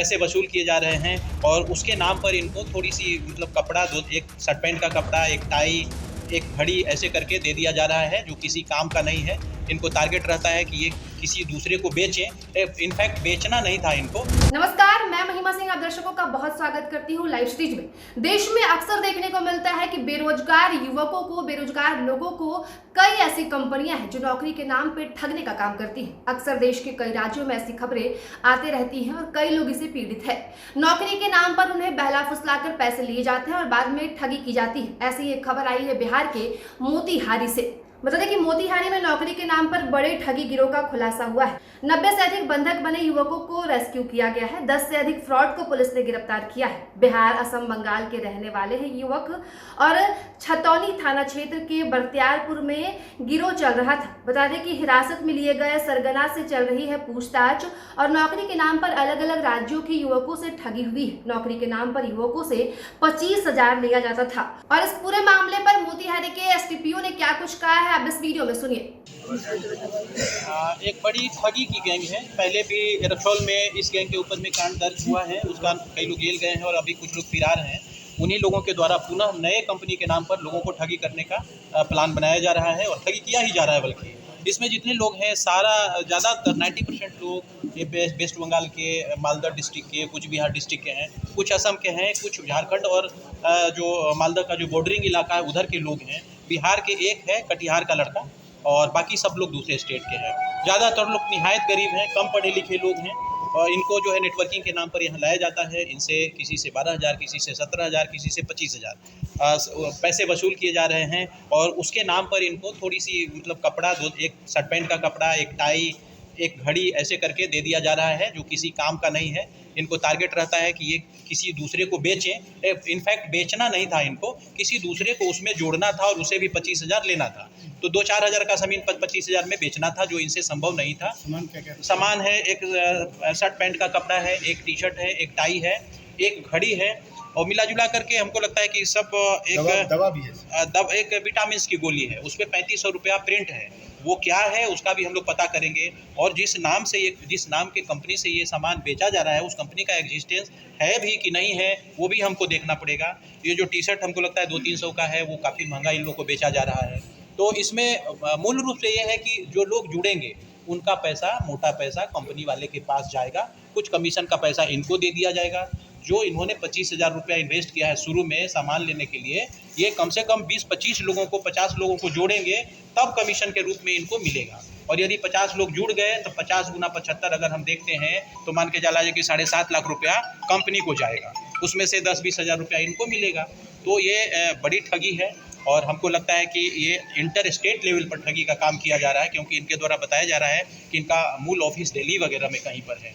पैसे वसूल किए जा रहे हैं और उसके नाम पर इनको थोड़ी सी मतलब कपड़ा, दो एक शर्ट पैंट का कपड़ा, एक टाई, एक घड़ी ऐसे करके दे दिया जा रहा है जो किसी काम का नहीं है। इनको टारगेट रहता है कि ये किसी दूसरे को बेचें, इनफैक्ट बेचना नहीं था इनको। नमस्कार, मैं महिमा सिंह आप दर्शकों का बहुत स्वागत करती हूँ लाइव स्ट्रीट में। देश में अक्सर देखने को मिलता है कि बेरोजगार युवकों को, बेरोजगार लोगों को कई ऐसी कंपनियां हैं जो नौकरी के नाम पे ठगने का काम करती हैं। अक्सर देश के कई राज्यों में ऐसी खबरें आते रहती हैं और कई लोग इसे पीड़ित है। नौकरी के नाम पर उन्हें बहला फुसलाकर पैसे लिए जाते हैं और बाद में ठगी की जाती है। ऐसी एक खबर आई है बिहार के मोतिहारी से। बता दें कि मोतिहारी में नौकरी के नाम पर बड़े ठगी गिरोह का खुलासा हुआ है। 90 से अधिक बंधक बने युवकों को रेस्क्यू किया गया है। 10 से अधिक फ्रॉड को पुलिस ने गिरफ्तार किया है। बिहार, असम, बंगाल के रहने वाले हैं युवक और छतौनी थाना क्षेत्र के बख्तियारपुर में गिरोह चल रहा था। बता दें कि हिरासत में लिए गए सरगना से चल रही है पूछताछ और नौकरी के नाम पर अलग अलग राज्यों के युवकों से ठगी हुई है। नौकरी के नाम पर युवकों से 25,000 लिया जाता था और इस पूरे मामले पर मोतिहारी के एसडीपीओ ने क्या कुछ कहा है आप इस वीडियो में सुनिए। एक बड़ी ठगी की गैंग है। पहले भी रक्सौल में इस गैंग के ऊपर में कांड दर्ज हुआ है, उसका कई लोग जेल गए हैं और अभी कुछ लोग फरार हैं। उन्हीं लोगों के द्वारा पुनः नए कंपनी के नाम पर लोगों को ठगी करने का प्लान बनाया जा रहा है और ठगी किया ही जा रहा है। बल्कि इसमें जितने लोग हैं सारा ज़्यादातर 90% लोग ये वेस्ट बंगाल के, मालदा डिस्ट्रिक्ट के, कुछ बिहार डिस्ट्रिक्ट के हैं, कुछ असम के हैं, कुछ झारखंड और जो मालदा का जो बॉर्डरिंग इलाका है उधर के लोग हैं। बिहार के एक है कटिहार का लड़का और बाकी सब लोग दूसरे स्टेट के हैं। ज़्यादातर लोग निहायत गरीब हैं, कम पढ़े लिखे लोग हैं और इनको जो है नेटवर्किंग के नाम पर यहाँ लाया जाता है। इनसे किसी से 12,000, किसी से 17,000, किसी से 25,000 पैसे वसूल किए जा रहे हैं और उसके नाम पर इनको थोड़ी सी मतलब कपड़ा, दो एक शर्ट पैंट का कपड़ा, एक टाई, एक घड़ी ऐसे करके दे दिया जा रहा है जो किसी काम का नहीं है। इनको टारगेट रहता है कि ये किसी दूसरे को बेचें, इनफैक्ट बेचना नहीं था इनको, किसी दूसरे को उसमें जोड़ना था और उसे भी 25,000 लेना था। तो 2-4 हज़ार का ज़मीन 25,000 में बेचना था, जो इनसे संभव नहीं था। सामान क्या सामान है, एक शर्ट पैंट का कपड़ा है, एक टी शर्ट है, एक टाई है, एक घड़ी है और मिला जुला करके हमको लगता है कि सब एक दवा भी है, एक विटामिन की गोली है, उस पर 3500 रुपया प्रिंट है। वो क्या है उसका भी हम लोग पता करेंगे और जिस नाम के कंपनी से ये सामान बेचा जा रहा है उस कंपनी का एग्जिस्टेंस है भी कि नहीं है वो भी हमको देखना पड़ेगा। ये जो टी शर्ट हमको लगता है 200-300 का है, वो काफ़ी महंगा इन लोगों को बेचा जा रहा है। तो इसमें मूल रूप से ये है कि जो लोग जुड़ेंगे उनका पैसा, मोटा पैसा कंपनी वाले के पास जाएगा, कुछ कमीशन का पैसा इनको दे दिया जाएगा। जो इन्होंने 25,000 रुपया इन्वेस्ट किया है शुरू में सामान लेने के लिए, ये कम से कम 20-25 लोगों को, 50 लोगों को जोड़ेंगे तब कमीशन के रूप में इनको मिलेगा। और यदि 50 लोग जुड़ गए तो 50 गुना 75 अगर हम देखते हैं तो मान के चला जाए कि 7.5 लाख रुपया कंपनी को जाएगा, उसमें से 10-20 हज़ार रुपया इनको मिलेगा। तो ये बड़ी ठगी है और हमको लगता है कि ये इंटर स्टेट लेवल पर ठगी का काम किया जा रहा है, क्योंकि इनके द्वारा बताया जा रहा है कि इनका मूल ऑफिस दिल्ली वगैरह में कहीं पर है।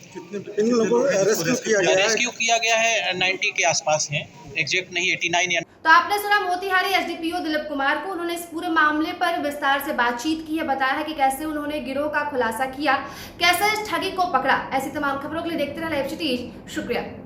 इन लोगों को रेस्क्यू किया गया है 90 के आसपास हैं, एग्जैक्ट नहीं 89 या। तो आपने सुना मोतिहारी एसडीपीओ दिलीप कुमार को। उन्होंने इस पूरे मामले पर विस्तार से बातचीत की है, बताया है कि कैसे उन्होंने गिरोह का खुलासा किया, कैसे इस ठगी को पकड़ा। ऐसी तमाम खबरों के लिए देखते रहे लाइव स्ट्रीट। शुक्रिया।